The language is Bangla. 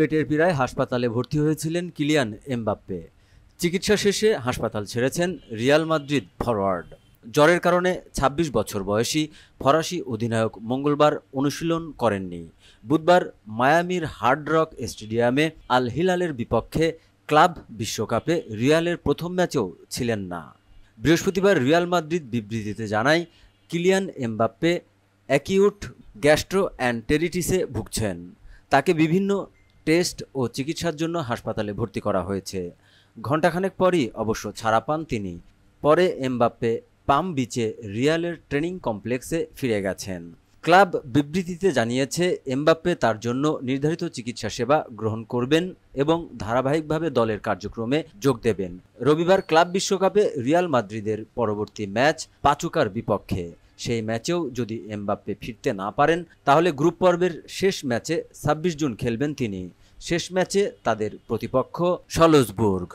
পেটের পীড়ায় হাসপাতালে ভর্তি হয়েছিলেন কিলিয়ান এমবাপ্পে। চিকিৎসা শেষে হাসপাতাল ছেড়েছেন রিয়াল মাদ্রিদ ফরোয়ার্ড। জ্বরের কারণে ২৬ বছর বয়সী ফরাসি অধিনায়ক মঙ্গলবার অনুশীলন করেননি। বুধবার মায়ামির হার্ড রক স্টেডিয়ামে আল হিলালের বিপক্ষে ক্লাব বিশ্বকাপে রিয়ালের প্রথম ম্যাচেও ছিলেন না। বৃহস্পতিবার রিয়াল মাদ্রিদ বিবৃতিতে জানায়, কিলিয়ান এমবাপ্পে অ্যাকিউট গ্যাস্ট্রোএন্টেরিটিসে ভুগছেন। তাকে বিভিন্ন টেস্ট ও চিকিৎসার জন্য হাসপাতালে ভর্তি করা হয়েছে। ঘণ্টাখানেক পরই অবশ্য ছাড়া পান তিনি। পরে এমবাপ্পে পাম বিচে রিয়ালের ট্রেনিং কমপ্লেক্সে ফিরে গেছেন। ক্লাব বিবৃতিতে জানিয়েছে, এমবাপ্পে তার জন্য নির্ধারিত চিকিৎসা সেবা গ্রহণ করবেন এবং ধারাবাহিকভাবে দলের কার্যক্রমে যোগ দেবেন। রবিবার ক্লাব বিশ্বকাপে রিয়াল মাদ্রিদের পরবর্তী ম্যাচ পাচুকার বিপক্ষে। সেই ম্যাচেও যদি এমবাপ্পে ফিরতে না পারেন, তাহলে গ্রুপ পর্বের শেষ ম্যাচে ২৬ জুন খেলবেন তিনি। শেষ ম্যাচে তাদের প্রতিপক্ষ সলজবুর্গ।